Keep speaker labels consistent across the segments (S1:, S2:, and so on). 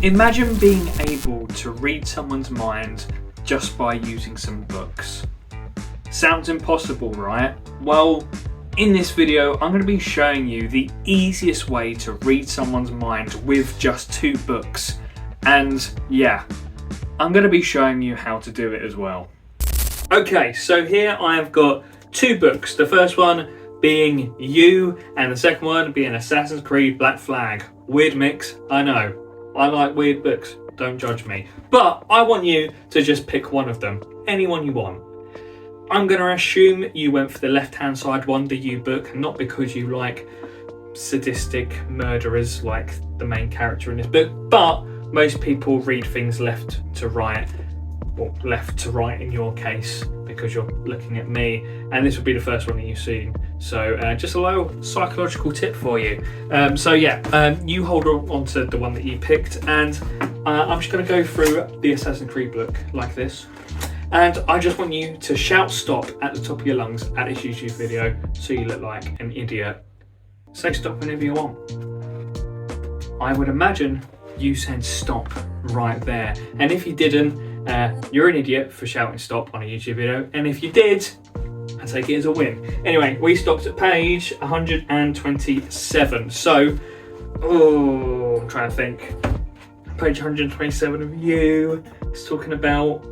S1: Imagine being able to read someone's mind just by using some books. Sounds impossible, right? Well, in this video, I'm going to be showing you the easiest way to read someone's mind with just 2 books. And yeah, I'm going to be showing you how to do it as well. Okay, so here I have got 2 books. The first one being You, and the second one being Assassin's Creed Black Flag. Weird mix, I know. I like weird books, don't judge me. But I want you to just pick one of them, anyone you want. I'm going to assume you went for the left-hand side one, the You book, not because you like sadistic murderers like the main character in this book, but most people read things left to right, or left to right in your case, because you're looking at me, and this will be the first one that you've seen. So just a little psychological tip for you. You hold on to the one that you picked, and I'm just going to go through the Assassin's Creed book like this. And I just want you to shout stop at the top of your lungs at this YouTube video so you look like an idiot. Say stop whenever you want. I would imagine you said stop right there. And if you didn't, you're an idiot for shouting stop on a YouTube video. And if you did, I take it as a win. Anyway, we stopped at page 127. So, I'm trying to think. Page 127 of You. It's talking about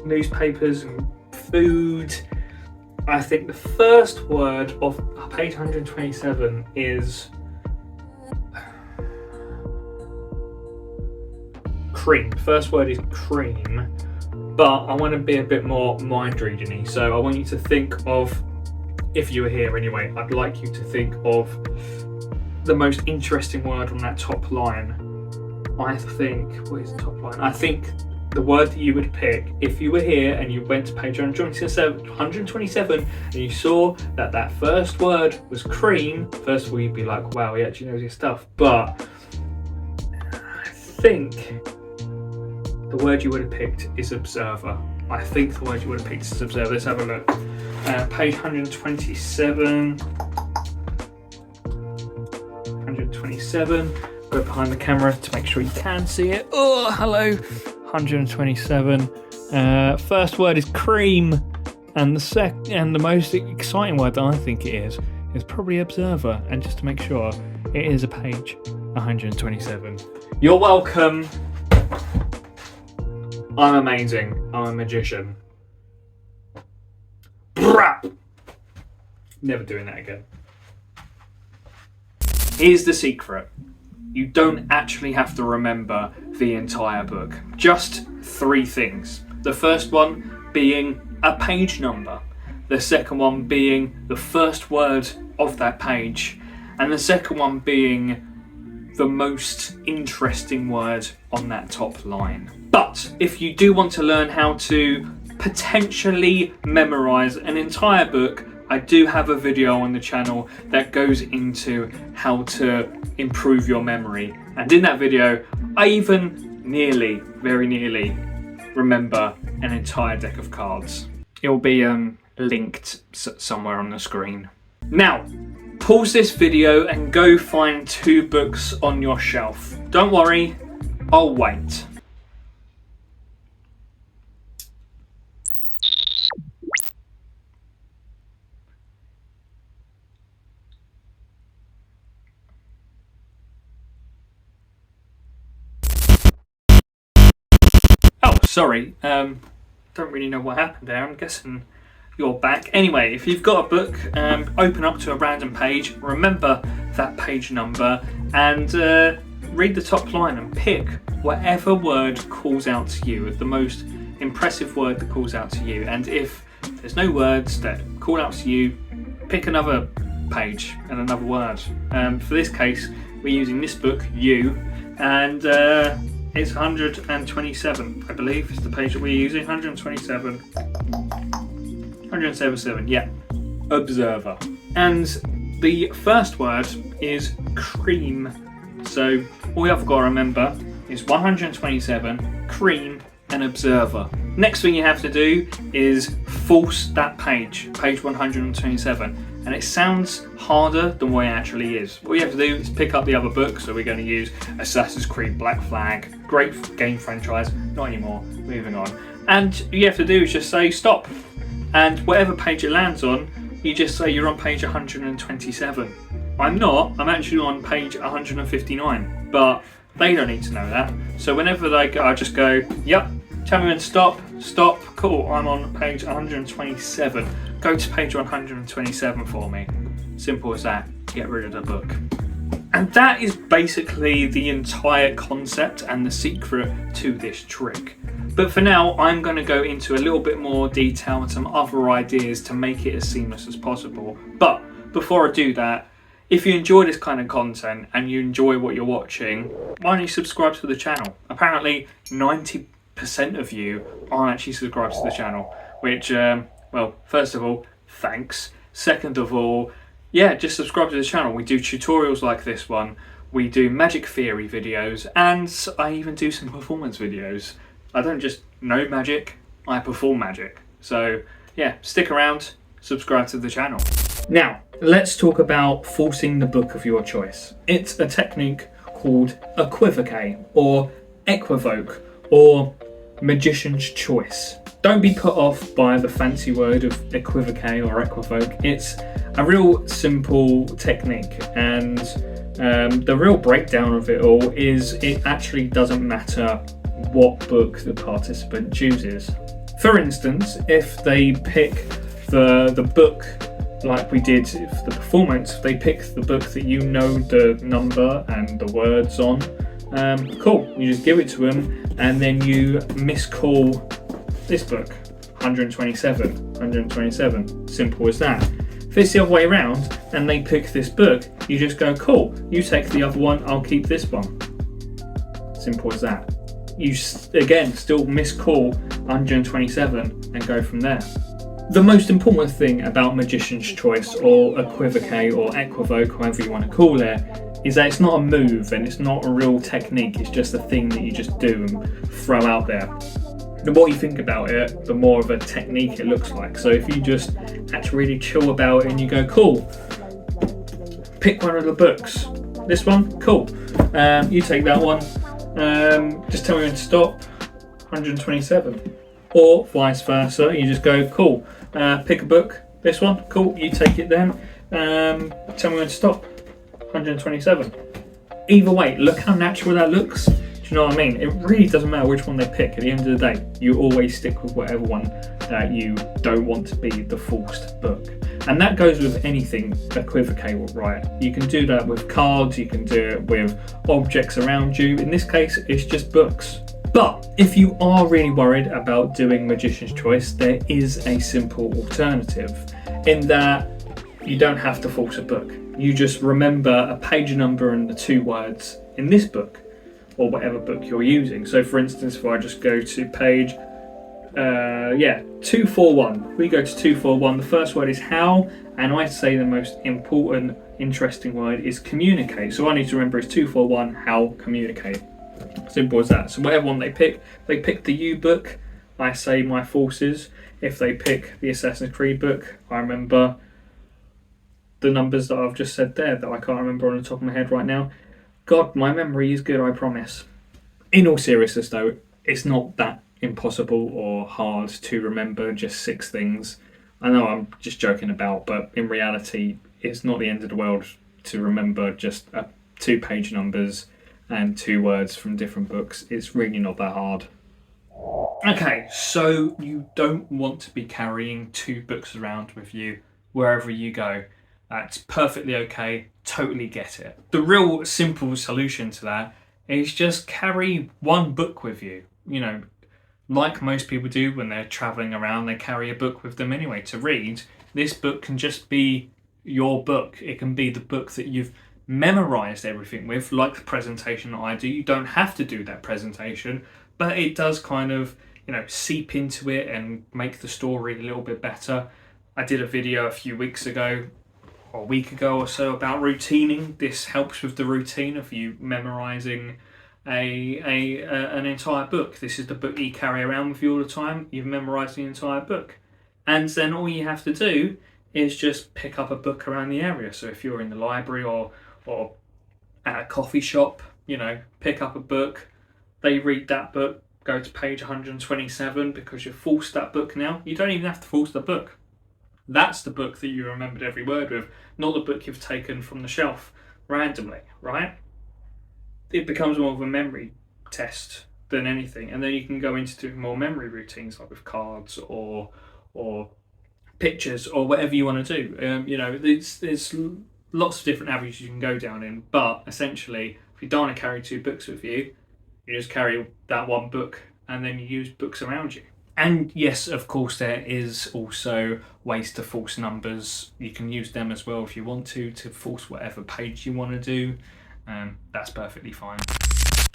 S1: newspapers and food. I think the first word of page 127 is cream. First word is cream, but I want to be a bit more mind reading-y, so I want you to think of, if you were here anyway, I'd like you to think of the most interesting word on that top line. I think, what is the top line? I think the word that you would pick if you were here and you went to page 127 and you saw that that first word was cream, first of all you'd be like, wow, he actually knows his stuff. But I think the word you would have picked is observer. I think the word you would have picked is observer. Let's have a look. Page 127. 127. Go behind the camera to make sure you can see it. Oh, hello. 127. First word is cream, and the most exciting word that I think it is probably observer. And just to make sure, it is a page 127. You're welcome. I'm amazing. I'm a magician. Brap! Never doing that again. Here's the secret. You don't actually have to remember the entire book. Just 3 things. The first one being a page number. The second one being the first word of that page. And the second one being the most interesting word on that top line. But if you do want to learn how to potentially memorize an entire book, I do have a video on the channel that goes into how to improve your memory. And in that video, I even very nearly remember an entire deck of cards. It will be linked somewhere on the screen. Now, pause this video and go find 2 books on your shelf. Don't worry, I'll wait. Sorry, don't really know what happened there. I'm guessing you're back. Anyway, if you've got a book, open up to a random page, remember that page number, and read the top line and pick whatever word calls out to you, the most impressive word that calls out to you. And if there's no words that call out to you, pick another page and another word. For this case, we're using this book, You, and it's 127, I believe, is the page that we're using. 177, yeah. Observer. And the first word is cream. So all you've got to remember is 127, cream, and observer. Next thing you have to do is force that page 127, and it sounds harder than what it actually is. All you have to do is pick up the other book. So we're going to use Assassin's Creed Black Flag, great game franchise, not anymore, moving on. And all you have to do is just say stop, and whatever page it lands on, you just say you're on page 127. I'm not, I'm actually on page 159, but they don't need to know that. So whenever they go, I just go, yep, tell me when to stop, cool, I'm on page 127. Go to page 127 for me. Simple as that, get rid of the book. And that is basically the entire concept and the secret to this trick. But for now, I'm going to go into a little bit more detail and some other ideas to make it as seamless as possible. But before I do that, if you enjoy this kind of content and you enjoy what you're watching, why don't you subscribe to the channel? Apparently 90% of you aren't actually subscribed to the channel, which, well, first of all, thanks. Second of all, yeah, just subscribe to the channel. We do tutorials like this one, we do magic theory videos, and I even do some performance videos. I don't just know magic, I perform magic. So yeah, stick around, subscribe to the channel. Now, let's talk about forcing the book of your choice. It's a technique called equivoque, or equivoque, or magician's choice. Don't be put off by the fancy word of equivoque or equivoque. It's a real simple technique, and the real breakdown of it all is it actually doesn't matter what book the participant chooses. For instance, if they pick the book like we did for the performance, if they pick the book that you know the number and the words on, cool, you just give it to them and then you miscall this book, 127, simple as that. If it's the other way around and they pick this book, you just go, cool, you take the other one, I'll keep this one. Simple as that. You again still miscall 127 and go from there. The most important thing about magician's choice, or equivoque, or equivoque, however you want to call it, is that it's not a move and it's not a real technique. It's just a thing that you just do and throw out there. The more you think about it, the more of a technique it looks like. So if you just act really chill about it and you go, cool, pick one of the books. This one, cool. You take that one. Just tell me when to stop. 127. Or vice versa. You just go, cool. Pick a book. This one, cool. You take it then. Tell me when to stop. 127. Either way, look how natural that looks. Do you know what I mean? It really doesn't matter which one they pick. At the end of the day, you always stick with whatever one that you don't want to be the forced book. And that goes with anything equivoque, right? You can do that with cards, you can do it with objects around you. In this case, it's just books. But if you are really worried about doing magician's choice, there is a simple alternative in that you don't have to force a book. You just remember a page number and the 2 words in this book, or whatever book you're using. So for instance, if I just go to page 241, we go to 241, the first word is how, and I'd say the most important, interesting word is communicate. So I need to remember it's 241, how, communicate. Simple as that. So whatever one they pick the U book, I say my forces. If they pick the Assassin's Creed book, I remember the numbers that I've just said there that I can't remember on the top of my head right now. God, my memory is good, I promise. In all seriousness though, it's not that impossible or hard to remember just 6 things. I know I'm just joking about, but in reality, it's not the end of the world to remember just 2 page numbers and 2 words from different books. It's really not that hard. Okay, so you don't want to be carrying 2 books around with you wherever you go. That's perfectly okay, totally get it. The real simple solution to that is just carry 1 book with you. You know, like most people do when they're traveling around, they carry a book with them anyway to read. This book can just be your book. It can be the book that you've memorized everything with, like the presentation that I do. You don't have to do that presentation, but it does kind of, you know, seep into it and make the story a little bit better. I did a video a few weeks ago, or a week ago or so, about routining. This helps with the routine of you memorizing an entire book. This is the book you carry around with you all the time. You've memorized the entire book. And then all you have to do is just pick up a book around the area. So if you're in the library or at a coffee shop, you know, pick up a book, they read that book, go to page 127 because you've forced that book now. You don't even have to force the book. That's the book that you remembered every word with, not the book you've taken from the shelf randomly, right? It becomes more of a memory test than anything, and then you can go into doing more memory routines like with cards or pictures or whatever you want to do. You know, there's lots of different avenues you can go down in, but essentially if you don't want to carry 2 books with you, you just carry that 1 book and then you use books around you. And yes, of course, there is also ways to force numbers. You can use them as well if you want to force whatever page you want to do. That's perfectly fine.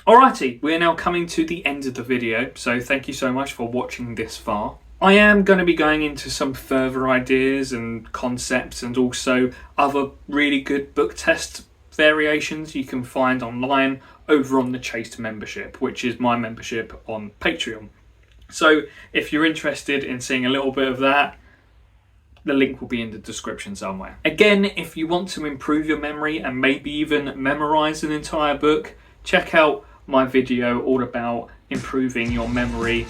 S1: Alrighty, we're now coming to the end of the video, so thank you so much for watching this far. I am going to be going into some further ideas and concepts and also other really good book test variations you can find online over on the Chased membership, which is my membership on Patreon. So if you're interested in seeing a little bit of that, the link will be in the description somewhere. Again, if you want to improve your memory and maybe even memorize an entire book, check out my video all about improving your memory.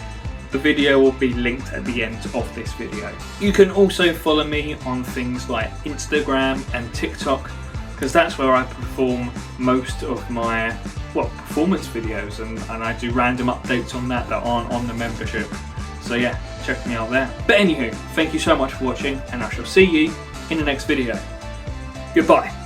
S1: The video will be linked at the end of this video. You can also follow me on things like Instagram and TikTok, because that's where I perform most of my performance videos, and I do random updates on that aren't on the membership. So yeah, check me out there. But anywho, thank you so much for watching, and I shall see you in the next video. Goodbye.